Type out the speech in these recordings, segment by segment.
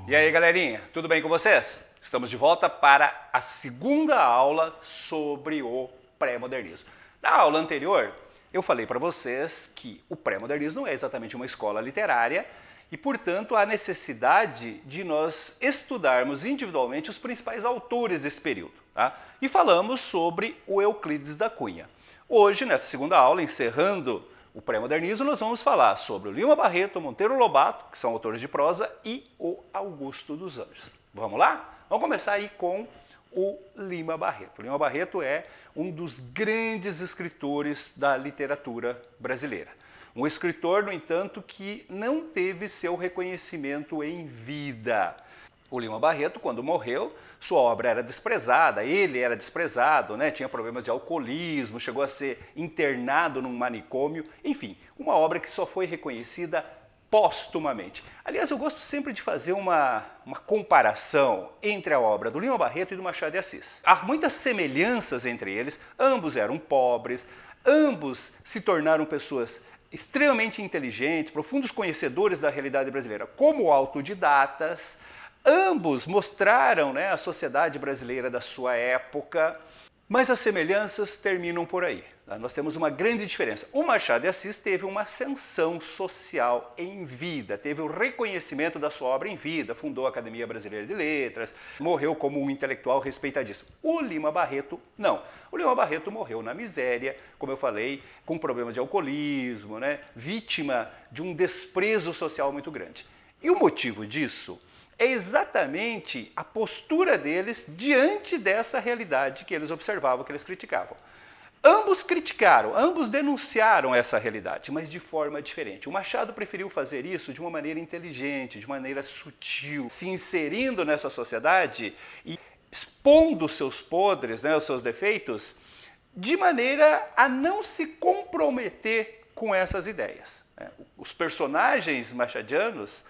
E aí, galerinha, tudo bem com vocês? Estamos de volta para a segunda aula sobre o pré-modernismo. Na aula anterior, eu falei para vocês que o pré-modernismo não é exatamente uma escola literária e, portanto, há necessidade de nós estudarmos individualmente os principais autores desse período. Tá? E falamos sobre o Euclides da Cunha. Hoje, nessa segunda aula, encerrando o pré-modernismo, nós vamos falar sobre o Lima Barreto, Monteiro Lobato, que são autores de prosa, e o Augusto dos Anjos. Vamos lá? Vamos começar aí com o Lima Barreto. O Lima Barreto é um dos grandes escritores da literatura brasileira. Um escritor, no entanto, que não teve seu reconhecimento em vida. O Lima Barreto, quando morreu, sua obra era desprezada, ele era desprezado, né? Tinha problemas de alcoolismo, chegou a ser internado num manicômio, enfim, uma obra que só foi reconhecida póstumamente. Aliás, eu gosto sempre de fazer uma comparação entre a obra do Lima Barreto e do Machado de Assis. Há muitas semelhanças entre eles, ambos eram pobres, ambos se tornaram pessoas extremamente inteligentes, profundos conhecedores da realidade brasileira, como autodidatas. Ambos mostraram, né, a sociedade brasileira da sua época, mas as semelhanças terminam por aí. Tá? Nós temos uma grande diferença. O Machado de Assis teve uma ascensão social em vida, teve o reconhecimento da sua obra em vida, fundou a Academia Brasileira de Letras, morreu como um intelectual respeitadíssimo. O Lima Barreto, não. O Lima Barreto morreu na miséria, como eu falei, com problemas de alcoolismo, né, vítima de um desprezo social muito grande. E o motivo disso é exatamente a postura deles diante dessa realidade que eles observavam, que eles criticavam. Ambos criticaram, ambos denunciaram essa realidade, mas de forma diferente. O Machado preferiu fazer isso de uma maneira inteligente, de maneira sutil, se inserindo nessa sociedade e expondo os seus podres, né, os seus defeitos, de maneira a não se comprometer com essas ideias. Os personagens machadianos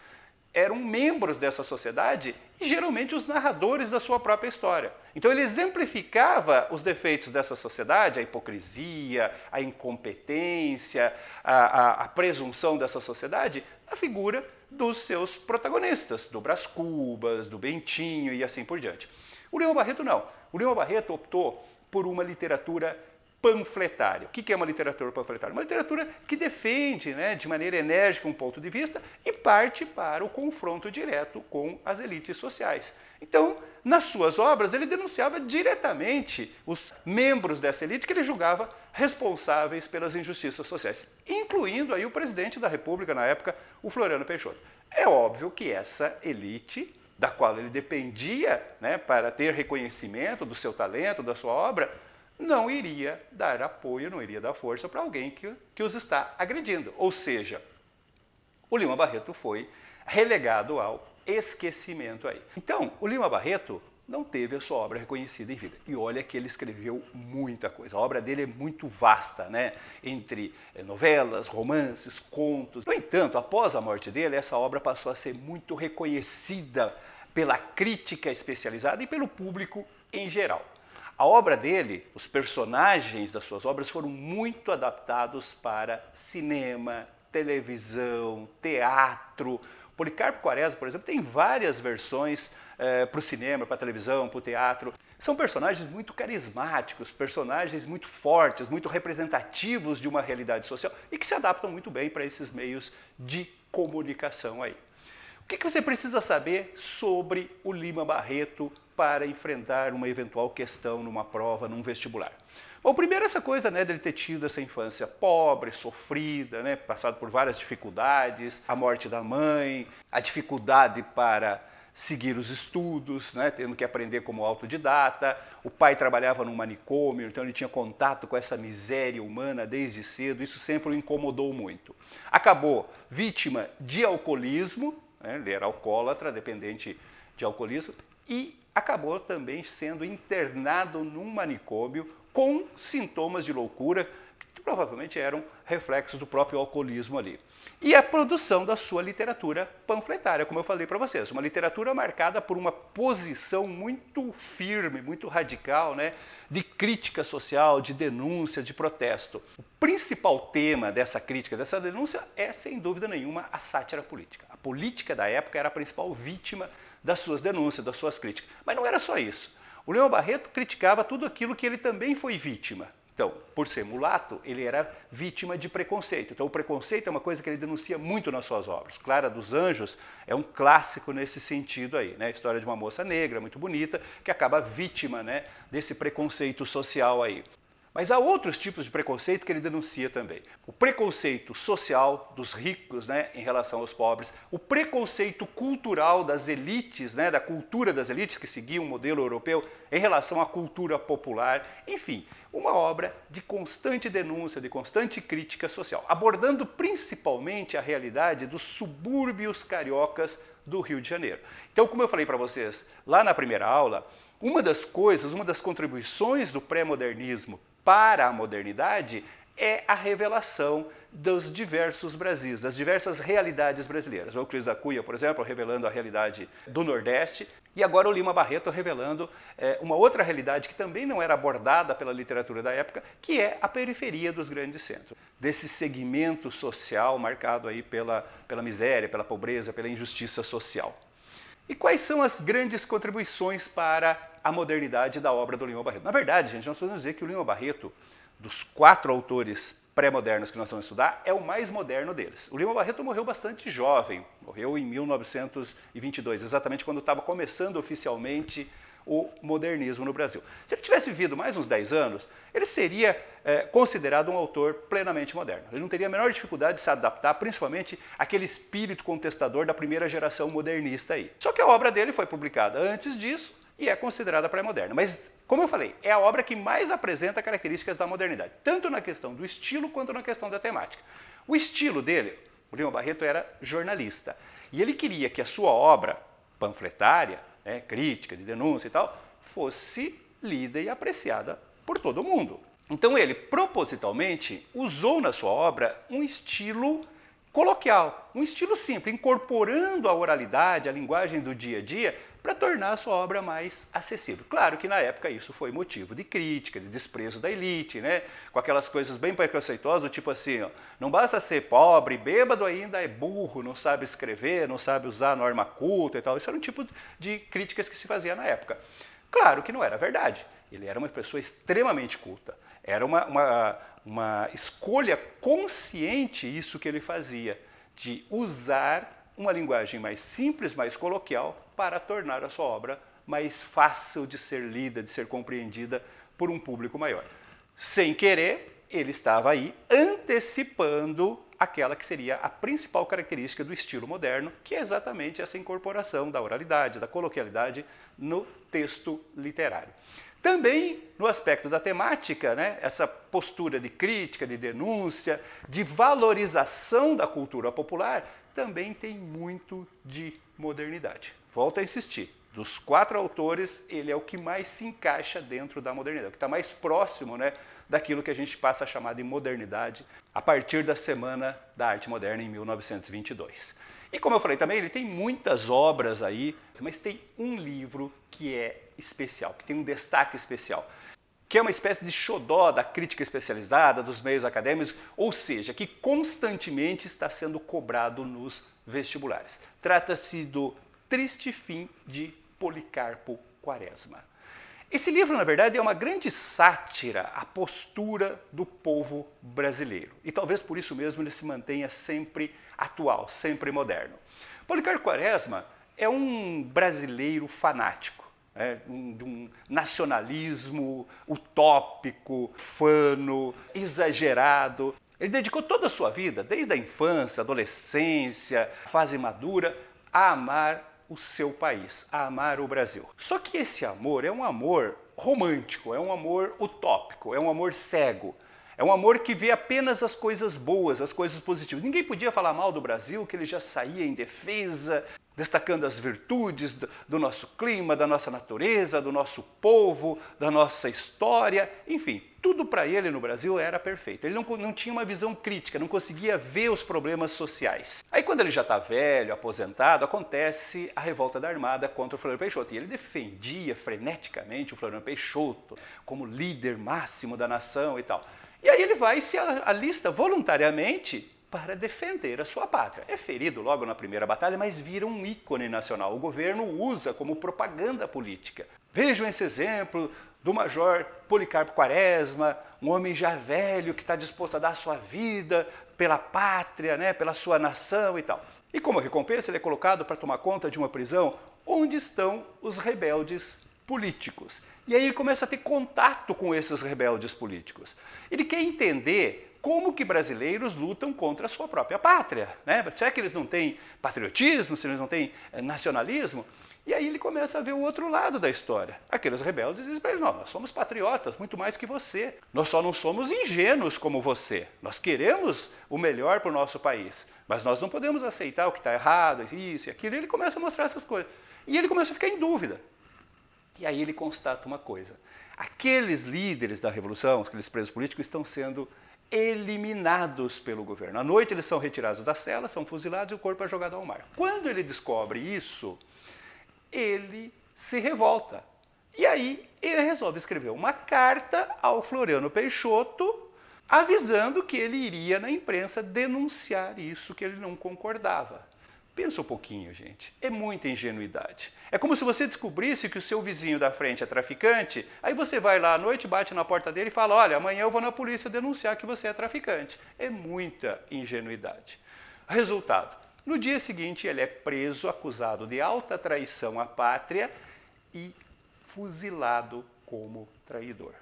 eram membros dessa sociedade e geralmente os narradores da sua própria história. Então ele exemplificava os defeitos dessa sociedade, a hipocrisia, a incompetência, a presunção dessa sociedade, na figura dos seus protagonistas, do Brás Cubas, do Bentinho e assim por diante. O Lima Barreto não. O Lima Barreto optou por uma literatura panfletária. O que é uma literatura panfletária? Uma literatura que defende, né, de maneira enérgica um ponto de vista e parte para o confronto direto com as elites sociais. Então, nas suas obras, ele denunciava diretamente os membros dessa elite que ele julgava responsáveis pelas injustiças sociais, incluindo aí o presidente da República na época, o Floriano Peixoto. É óbvio que essa elite, da qual ele dependia, né, para ter reconhecimento do seu talento, da sua obra, não iria dar apoio, não iria dar força para alguém que os está agredindo. Ou seja, o Lima Barreto foi relegado ao esquecimento aí. Então, o Lima Barreto não teve a sua obra reconhecida em vida. E olha que ele escreveu muita coisa. A obra dele é muito vasta, né? Entre novelas, romances, contos. No entanto, após a morte dele, essa obra passou a ser muito reconhecida pela crítica especializada e pelo público em geral. A obra dele, os personagens das suas obras foram muito adaptados para cinema, televisão, teatro. Policarpo Quaresma, por exemplo, tem várias versões para o cinema, para a televisão, para o teatro. São personagens muito carismáticos, personagens muito fortes, muito representativos de uma realidade social e que se adaptam muito bem para esses meios de comunicação aí. O que você precisa saber sobre o Lima Barreto para enfrentar uma eventual questão numa prova, num vestibular? Bom, primeiro essa coisa, né, dele ter tido essa infância pobre, sofrida, né, passado por várias dificuldades, a morte da mãe, a dificuldade para seguir os estudos, né, tendo que aprender como autodidata. O pai trabalhava num manicômio, então ele tinha contato com essa miséria humana desde cedo, isso sempre o incomodou muito. Acabou vítima de alcoolismo, né, ele era alcoólatra, dependente de alcoolismo, e acabou também sendo internado num manicômio com sintomas de loucura, que provavelmente eram reflexos do próprio alcoolismo ali. E a produção da sua literatura panfletária, como eu falei para vocês, uma literatura marcada por uma posição muito firme, muito radical, né, de crítica social, de denúncia, de protesto. O principal tema dessa crítica, dessa denúncia, é, sem dúvida nenhuma, a sátira política. A política da época era a principal vítima das suas denúncias, das suas críticas. Mas não era só isso. O Leão Barreto criticava tudo aquilo que ele também foi vítima. Então, por ser mulato, ele era vítima de preconceito. Então, o preconceito é uma coisa que ele denuncia muito nas suas obras. Clara dos Anjos é um clássico nesse sentido aí, né? A história de uma moça negra muito bonita que acaba vítima, né, desse preconceito social aí. Mas há outros tipos de preconceito que ele denuncia também. O preconceito social dos ricos, né, em relação aos pobres, o preconceito cultural das elites, né, da cultura das elites que seguiam o modelo europeu em relação à cultura popular. Enfim, uma obra de constante denúncia, de constante crítica social, abordando principalmente a realidade dos subúrbios cariocas do Rio de Janeiro. Então, como eu falei para vocês lá na primeira aula, uma das coisas, uma das contribuições do pré-modernismo para a modernidade é a revelação dos diversos Brasis, das diversas realidades brasileiras. O Euclides da Cunha, por exemplo, revelando a realidade do Nordeste, e agora o Lima Barreto revelando uma outra realidade que também não era abordada pela literatura da época, que é a periferia dos grandes centros. Desse segmento social marcado aí pela miséria, pela pobreza, pela injustiça social. E quais são as grandes contribuições para a modernidade da obra do Lima Barreto? Na verdade, gente, nós podemos dizer que o Lima Barreto, dos 4 autores pré-modernos que nós vamos estudar, é o mais moderno deles. O Lima Barreto morreu bastante jovem, morreu em 1922, exatamente quando estava começando oficialmente o modernismo no Brasil. Se ele tivesse vivido mais uns 10 anos, ele seria considerado um autor plenamente moderno. Ele não teria a menor dificuldade de se adaptar, principalmente àquele espírito contestador da primeira geração modernista aí. Só que a obra dele foi publicada antes disso e é considerada pré-moderna. Mas, como eu falei, é a obra que mais apresenta características da modernidade, tanto na questão do estilo quanto na questão da temática. O estilo dele, o Lima Barreto era jornalista, e ele queria que a sua obra panfletária, crítica, de denúncia e tal, fosse lida e apreciada por todo mundo. Então ele, propositalmente, usou na sua obra um estilo coloquial, um estilo simples, incorporando a oralidade, a linguagem do dia a dia, para tornar a sua obra mais acessível. Claro que na época isso foi motivo de crítica, de desprezo da elite, né? Com aquelas coisas bem preconceituosas, tipo assim, ó, não basta ser pobre, bêbado ainda é burro, não sabe escrever, não sabe usar norma culta e tal. Isso era um tipo de críticas que se fazia na época. Claro que não era verdade. Ele era uma pessoa extremamente culta. Era uma escolha consciente isso que ele fazia, de usar uma linguagem mais simples, mais coloquial, para tornar a sua obra mais fácil de ser lida, de ser compreendida por um público maior. Sem querer, ele estava aí antecipando aquela que seria a principal característica do estilo moderno, que é exatamente essa incorporação da oralidade, da coloquialidade no texto literário. Também no aspecto da temática, né, essa postura de crítica, de denúncia, de valorização da cultura popular, também tem muito de modernidade. Volto a insistir, dos 4 autores, ele é o que mais se encaixa dentro da modernidade, o que está mais próximo, né, daquilo que a gente passa a chamar de modernidade a partir da Semana da Arte Moderna em 1922. E como eu falei também, ele tem muitas obras aí, mas tem um livro que é especial, que tem um destaque especial, que é uma espécie de xodó da crítica especializada, dos meios acadêmicos, ou seja, que constantemente está sendo cobrado nos vestibulares. Trata-se do Triste Fim de Policarpo Quaresma. Esse livro, na verdade, é uma grande sátira à postura do povo brasileiro. E talvez por isso mesmo ele se mantenha sempre atual, sempre moderno. Policarpo Quaresma é um brasileiro fanático, de um nacionalismo utópico, fano, exagerado. Ele dedicou toda a sua vida, desde a infância, adolescência, fase madura, a amar o seu país, a amar o Brasil. Só que esse amor é um amor romântico, é um amor utópico, é um amor cego. É um amor que vê apenas as coisas boas, as coisas positivas. Ninguém podia falar mal do Brasil, que ele já saía em defesa. destacando as virtudes do nosso clima, da nossa natureza, do nosso povo, da nossa história, enfim, tudo para ele no Brasil era perfeito. Ele não tinha uma visão crítica, não conseguia ver os problemas sociais. Aí quando ele já está velho, aposentado, acontece a revolta da Armada contra o Floriano Peixoto. E ele defendia freneticamente o Floriano Peixoto como líder máximo da nação e tal. E aí ele vai e se alista voluntariamente para defender a sua pátria. É ferido logo na primeira batalha, mas vira um ícone nacional. O governo usa como propaganda política. Vejam esse exemplo do Major Policarpo Quaresma, um homem já velho que está disposto a dar a sua vida pela pátria, né, pela sua nação e tal. E como recompensa ele é colocado para tomar conta de uma prisão onde estão os rebeldes políticos. E aí ele começa a ter contato com esses rebeldes políticos. Ele quer entender como que brasileiros lutam contra a sua própria pátria, né? Será que eles não têm patriotismo, se eles não têm nacionalismo? E aí ele começa a ver o outro lado da história. Aqueles rebeldes dizem para ele, não, nós somos patriotas, muito mais que você. Nós só não somos ingênuos como você. Nós queremos o melhor para o nosso país, mas nós não podemos aceitar o que está errado, isso e aquilo. E ele começa a mostrar essas coisas. E ele começa a ficar em dúvida. E aí ele constata uma coisa. Aqueles líderes da Revolução, aqueles presos políticos, estão sendo eliminados pelo governo. À noite eles são retirados da cela, são fuzilados e o corpo é jogado ao mar. Quando ele descobre isso, ele se revolta. E aí ele resolve escrever uma carta ao Floriano Peixoto, avisando que ele iria na imprensa denunciar isso, que ele não concordava. Pensa um pouquinho, gente. É muita ingenuidade. É como se você descobrisse que o seu vizinho da frente é traficante, aí você vai lá à noite, bate na porta dele e fala, olha, amanhã eu vou na polícia denunciar que você é traficante. É muita ingenuidade. Resultado, no dia seguinte ele é preso, acusado de alta traição à pátria e fuzilado como traidor.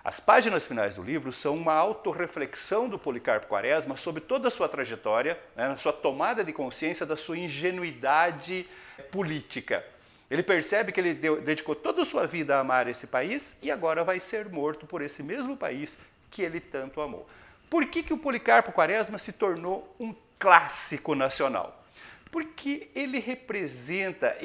As páginas finais do livro são uma autorreflexão do Policarpo Quaresma sobre toda a sua trajetória, né, na sua tomada de consciência da sua ingenuidade política. Ele percebe que ele dedicou toda a sua vida a amar esse país e agora vai ser morto por esse mesmo país que ele tanto amou. Por que o Policarpo Quaresma se tornou um clássico nacional? Porque ele representa,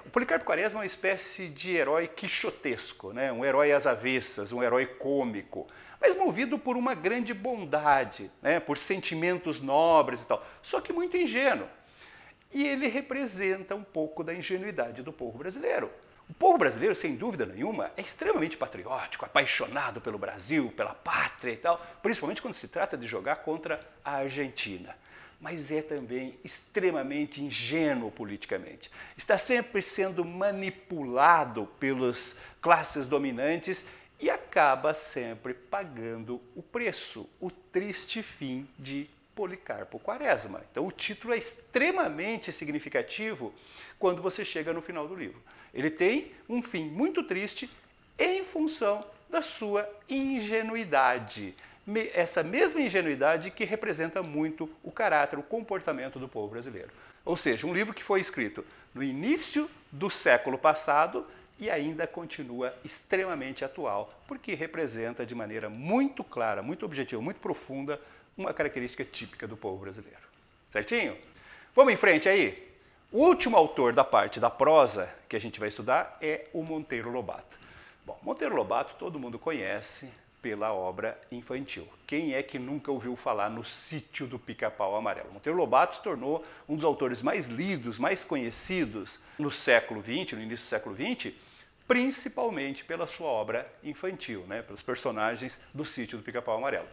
o Policarpo Quaresma é uma espécie de herói quixotesco, né? Um herói às avessas, um herói cômico, mas movido por uma grande bondade, né? Por sentimentos nobres e tal, só que muito ingênuo. E ele representa um pouco da ingenuidade do povo brasileiro. O povo brasileiro, sem dúvida nenhuma, é extremamente patriótico, apaixonado pelo Brasil, pela pátria e tal, principalmente quando se trata de jogar contra a Argentina. Mas é também extremamente ingênuo politicamente. Está sempre sendo manipulado pelas classes dominantes e acaba sempre pagando o preço, o triste fim de Policarpo Quaresma. Então o título é extremamente significativo quando você chega no final do livro. Ele tem um fim muito triste em função da sua ingenuidade. Essa mesma ingenuidade que representa muito o caráter, o comportamento do povo brasileiro. Ou seja, um livro que foi escrito no início do século passado e ainda continua extremamente atual, porque representa de maneira muito clara, muito objetiva, muito profunda, uma característica típica do povo brasileiro. Certinho? Vamos em frente aí? O último autor da parte da prosa que a gente vai estudar é o Monteiro Lobato. Bom, Monteiro Lobato todo mundo conhece pela obra infantil. Quem é que nunca ouviu falar no Sítio do Pica-Pau Amarelo? Monteiro Lobato se tornou um dos autores mais lidos, mais conhecidos no século XX, no início do século XX, principalmente pela sua obra infantil, né? Pelos personagens do Sítio do Pica-Pau Amarelo.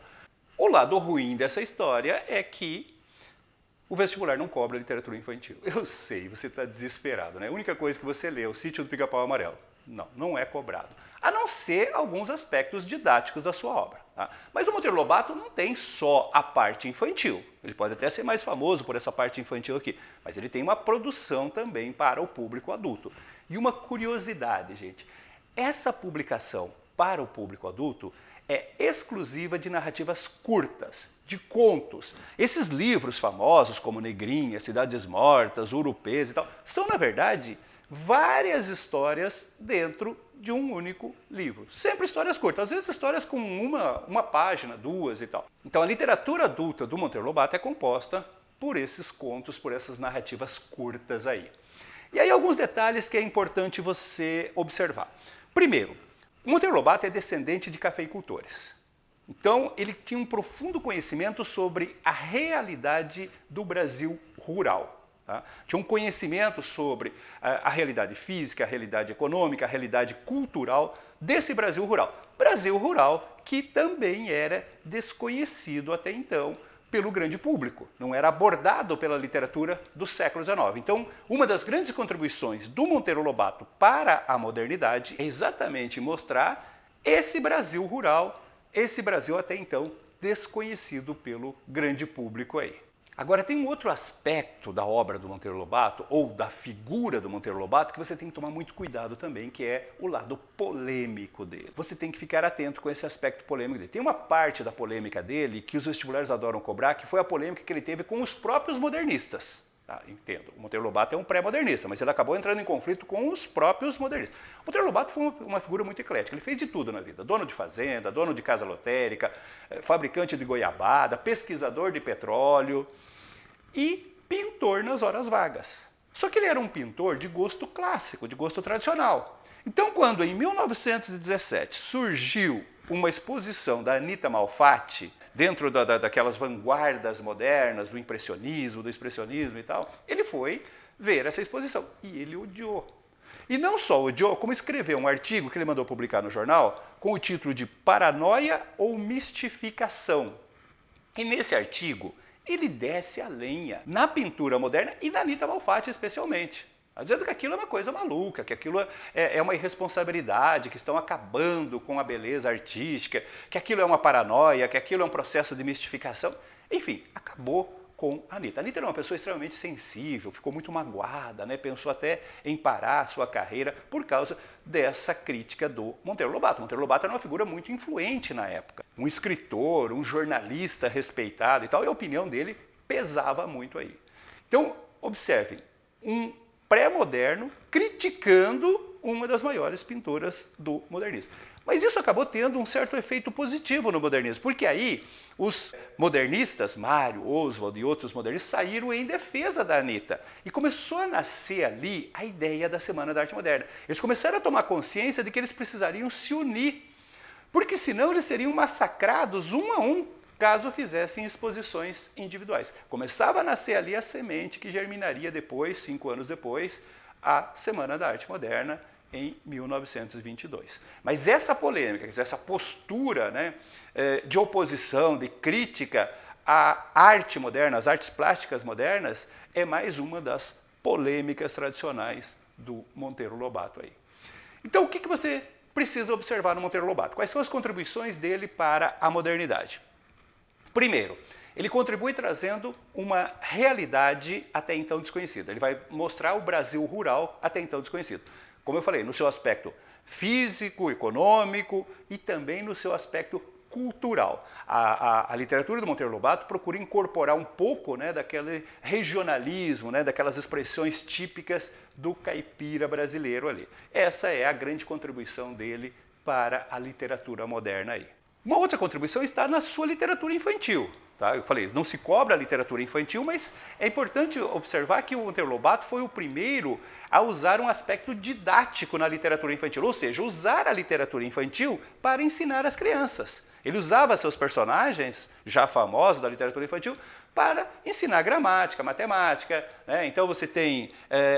O lado ruim dessa história é que o vestibular não cobra literatura infantil. Eu sei, você está desesperado, né? A única coisa que você lê é o Sítio do Pica-Pau Amarelo. Não, não é cobrado. A não ser alguns aspectos didáticos da sua obra. Tá? Mas o Monteiro Lobato não tem só a parte infantil. Ele pode até ser mais famoso por essa parte infantil aqui, mas ele tem uma produção também para o público adulto. E uma curiosidade, gente, essa publicação para o público adulto é exclusiva de narrativas curtas, de contos. Esses livros famosos, como Negrinha, Cidades Mortas, Urupês e tal, são, na verdade, várias histórias dentro de um único livro. Sempre histórias curtas, às vezes histórias com uma página, duas e tal. Então a literatura adulta do Monteiro Lobato é composta por esses contos, por essas narrativas curtas aí. E aí alguns detalhes que é importante você observar. Primeiro, o Monteiro Lobato é descendente de cafeicultores. Então, ele tinha um profundo conhecimento sobre a realidade do Brasil rural. Tá? Tinha um conhecimento sobre a realidade física, a realidade econômica, a realidade cultural desse Brasil rural. Brasil rural que também era desconhecido até então pelo grande público, não era abordado pela literatura do século XIX. Então, uma das grandes contribuições do Monteiro Lobato para a modernidade é exatamente mostrar esse Brasil rural, esse Brasil até então desconhecido pelo grande público aí. Agora, tem um outro aspecto da obra do Monteiro Lobato, ou da figura do Monteiro Lobato, que você tem que tomar muito cuidado também, que é o lado polêmico dele. Você tem que ficar atento com esse aspecto polêmico dele. Tem uma parte da polêmica dele que os vestibulares adoram cobrar, que foi a polêmica que ele teve com os próprios modernistas. Tá, entendo, o Monteiro Lobato é um pré-modernista, mas ele acabou entrando em conflito com os próprios modernistas. O Monteiro Lobato foi uma figura muito eclética, ele fez de tudo na vida. Dono de fazenda, dono de casa lotérica, fabricante de goiabada, pesquisador de petróleo e pintor nas horas vagas. Só que ele era um pintor de gosto clássico, de gosto tradicional. Então, quando em 1917 surgiu uma exposição da Anita Malfatti, dentro daquelas vanguardas modernas, do impressionismo, do expressionismo e tal, ele foi ver essa exposição e ele odiou. E não só odiou, como escreveu um artigo que ele mandou publicar no jornal com o título de Paranoia ou Mistificação. E nesse artigo, ele desce a lenha na pintura moderna e na Anita Malfatti especialmente. Dizendo que aquilo é uma coisa maluca, que aquilo é uma irresponsabilidade, que estão acabando com a beleza artística, que aquilo é uma paranoia, que aquilo é um processo de mistificação. Enfim, acabou com a Anita. A Anita era uma pessoa extremamente sensível, ficou muito magoada, né? Pensou até em parar a sua carreira por causa dessa crítica do Monteiro Lobato. Monteiro Lobato era uma figura muito influente na época. Um escritor, um jornalista respeitado e tal, e a opinião dele pesava muito aí. Então, observem, um pré-moderno criticando uma das maiores pintoras do modernismo. Mas isso acabou tendo um certo efeito positivo no modernismo, porque aí os modernistas, Mário, Oswald e outros modernistas, saíram em defesa da Anita. E começou a nascer ali a ideia da Semana da Arte Moderna. Eles começaram a tomar consciência de que eles precisariam se unir, porque senão eles seriam massacrados um a um, caso fizessem exposições individuais. Começava a nascer ali a semente que germinaria depois, 5 anos depois, a Semana da Arte Moderna, em 1922. Mas essa polêmica, essa postura, né, de oposição, de crítica à arte moderna, às artes plásticas modernas, é mais uma das polêmicas tradicionais do Monteiro Lobato aí. Então, o que você precisa observar no Monteiro Lobato? Quais são as contribuições dele para a modernidade? Primeiro, ele contribui trazendo uma realidade até então desconhecida. Ele vai mostrar o Brasil rural até então desconhecido. Como eu falei, no seu aspecto físico, econômico e também no seu aspecto cultural. A literatura do Monteiro Lobato procura incorporar um pouco, né, daquele regionalismo, né, daquelas expressões típicas do caipira brasileiro ali. Essa é a grande contribuição dele para a literatura moderna aí. Uma outra contribuição está na sua literatura infantil. Tá? Eu falei, não se cobra a literatura infantil, mas é importante observar que o Monteiro Lobato foi o primeiro a usar um aspecto didático na literatura infantil, ou seja, usar a literatura infantil para ensinar as crianças. Ele usava seus personagens, já famosos da literatura infantil, para ensinar gramática, matemática. Né? Então você tem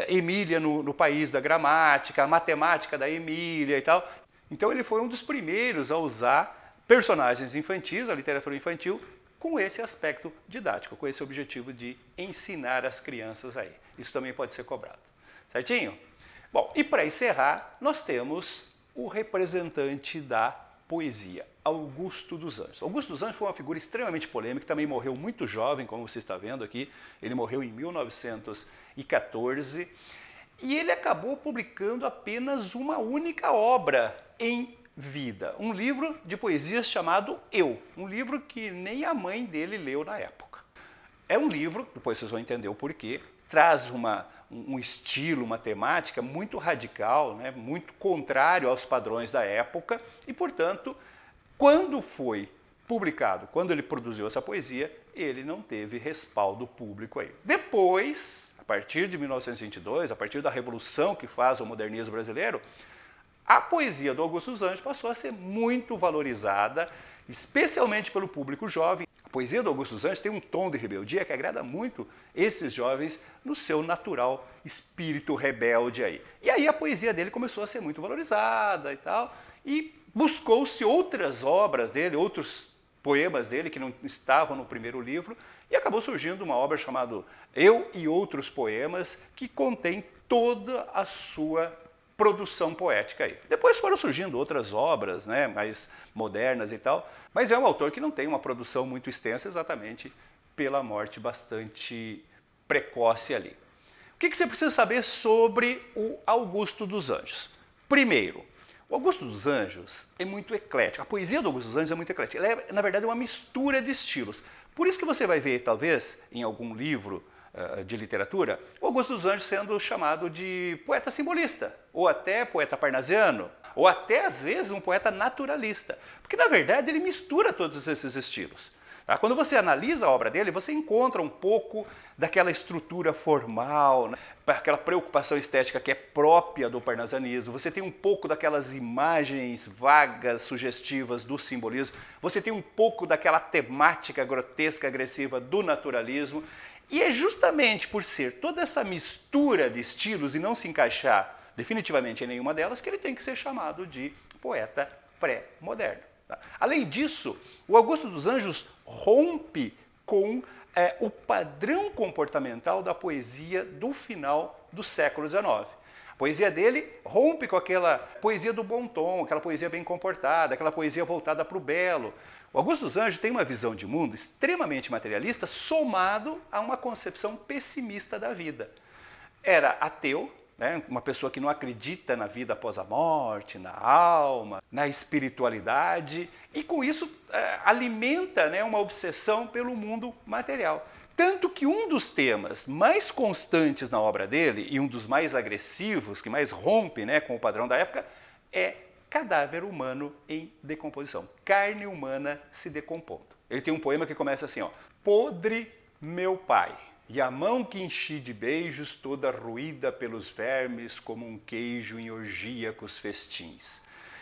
Emília no país da gramática, a matemática da Emília e tal. Então ele foi um dos primeiros a usar personagens infantis, a literatura infantil, com esse aspecto didático, com esse objetivo de ensinar as crianças aí. Isso também pode ser cobrado. Certinho? Bom, e para encerrar, nós temos o representante da poesia, Augusto dos Anjos. Augusto dos Anjos foi uma figura extremamente polêmica, também morreu muito jovem, como você está vendo aqui. Ele morreu em 1914 e ele acabou publicando apenas uma única obra em vida, um livro de poesias chamado Eu, um livro que nem a mãe dele leu na época. É um livro, depois vocês vão entender o porquê, traz um estilo, uma temática muito radical, né, muito contrário aos padrões da época e, portanto, quando foi publicado. Quando ele produziu essa poesia, ele não teve respaldo público aí. Depois, a partir de 1922, a partir da revolução que faz o modernismo brasileiro, a poesia do Augusto dos Anjos passou a ser muito valorizada, especialmente pelo público jovem. A poesia do Augusto dos Anjos tem um tom de rebeldia que agrada muito esses jovens no seu natural espírito rebelde aí. E aí a poesia dele começou a ser muito valorizada e tal, e buscou-se outras obras dele, outros poemas dele que não estavam no primeiro livro, e acabou surgindo uma obra chamada Eu e Outros Poemas, que contém toda a sua produção poética aí. Depois foram surgindo outras obras, né, mais modernas e tal, mas é um autor que não tem uma produção muito extensa exatamente pela morte bastante precoce ali. O que você precisa saber sobre o Augusto dos Anjos? Primeiro, o Augusto dos Anjos é muito eclético. A poesia do Augusto dos Anjos é muito eclética. Ela é, na verdade, uma mistura de estilos. Por isso que você vai ver, talvez, em algum livro de literatura, o Augusto dos Anjos sendo chamado de poeta simbolista, ou até poeta parnasiano, ou até, às vezes, um poeta naturalista. Porque, na verdade, ele mistura todos esses estilos. Tá? Quando você analisa a obra dele, você encontra um pouco daquela estrutura formal, né? Aquela preocupação estética que é própria do parnasianismo, você tem um pouco daquelas imagens vagas, sugestivas do simbolismo, você tem um pouco daquela temática grotesca, agressiva do naturalismo, e é justamente por ser toda essa mistura de estilos e não se encaixar definitivamente em nenhuma delas que ele tem que ser chamado de poeta pré-moderno. Tá? Além disso, o Augusto dos Anjos rompe com o padrão comportamental da poesia do final do século XIX. A poesia dele rompe com aquela poesia do bom tom, aquela poesia bem comportada, aquela poesia voltada para o belo. O Augusto dos Anjos tem uma visão de mundo extremamente materialista, somado a uma concepção pessimista da vida. Era ateu, né, uma pessoa que não acredita na vida após a morte, na alma, na espiritualidade, e com isso alimenta, né, uma obsessão pelo mundo material. Tanto que um dos temas mais constantes na obra dele, e um dos mais agressivos, que mais rompe, né, com o padrão da época, é cadáver humano em decomposição. Carne humana se decompondo. Ele tem um poema que começa assim, ó: podre meu pai, e a mão que enchi de beijos toda ruída pelos vermes como um queijo em orgíacos festins.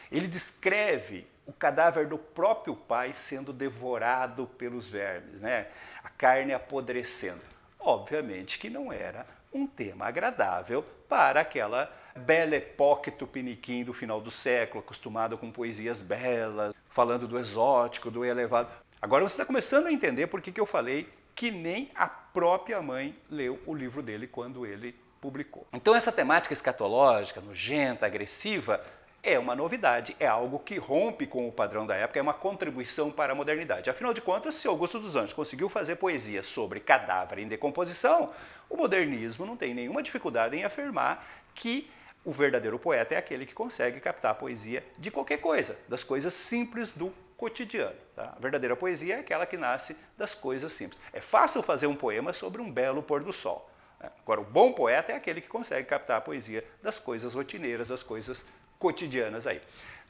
Ele descreve o cadáver do próprio pai sendo devorado pelos vermes, né? A carne apodrecendo. Obviamente que não era um tema agradável para aquela Belle Époque tupiniquim do final do século, acostumado com poesias belas, falando do exótico, do elevado. Agora você está começando a entender por que eu falei que nem a própria mãe leu o livro dele quando ele publicou. Então essa temática escatológica, nojenta, agressiva, é uma novidade, é algo que rompe com o padrão da época, é uma contribuição para a modernidade. Afinal de contas, se Augusto dos Anjos conseguiu fazer poesia sobre cadáver em decomposição, o modernismo não tem nenhuma dificuldade em afirmar que o verdadeiro poeta é aquele que consegue captar a poesia de qualquer coisa, das coisas simples do cotidiano. Tá? A verdadeira poesia é aquela que nasce das coisas simples. É fácil fazer um poema sobre um belo pôr do sol. Agora, o bom poeta é aquele que consegue captar a poesia das coisas rotineiras, das coisas cotidianas aí.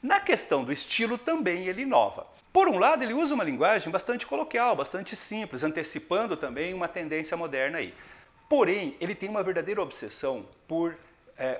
Na questão do estilo também ele inova. Por um lado, ele usa uma linguagem bastante coloquial, bastante simples, antecipando também uma tendência moderna aí. Porém, ele tem uma verdadeira obsessão por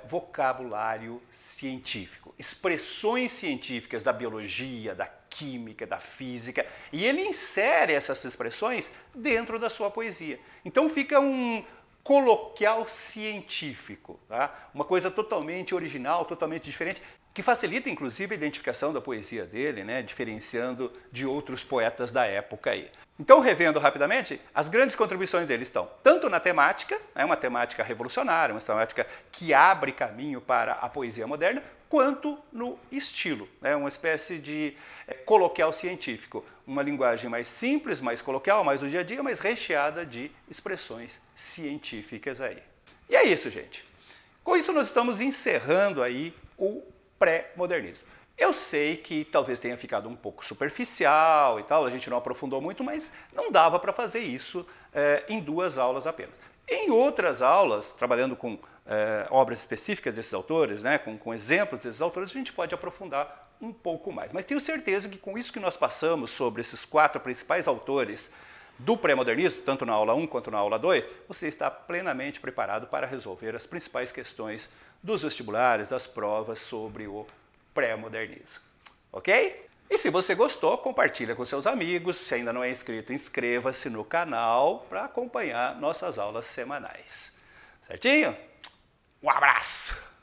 vocabulário científico, expressões científicas da biologia, da química, da física, e ele insere essas expressões dentro da sua poesia. Então fica um coloquial científico, tá? Uma coisa totalmente original, totalmente diferente, que facilita inclusive a identificação da poesia dele, né, diferenciando de outros poetas da época aí. Então, revendo rapidamente, as grandes contribuições dele estão tanto na temática, uma temática revolucionária, uma temática que abre caminho para a poesia moderna, quanto no estilo, uma espécie de coloquial científico, uma linguagem mais simples, mais coloquial, mais do dia a dia, mas recheada de expressões científicas aí. E é isso, gente. Com isso nós estamos encerrando aí o pré-modernismo. Eu sei que talvez tenha ficado um pouco superficial e tal, a gente não aprofundou muito, mas não dava para fazer isso em 2 aulas apenas. Em outras aulas, trabalhando com obras específicas desses autores, né, com exemplos desses autores, a gente pode aprofundar um pouco mais. Mas tenho certeza que com isso que nós passamos sobre esses 4 principais autores do pré-modernismo, tanto na aula 1 quanto na aula 2, você está plenamente preparado para resolver as principais questões dos vestibulares, das provas sobre o pré-modernismo. Ok? E se você gostou, compartilha com seus amigos. Se ainda não é inscrito, inscreva-se no canal para acompanhar nossas aulas semanais. Certinho? Um abraço!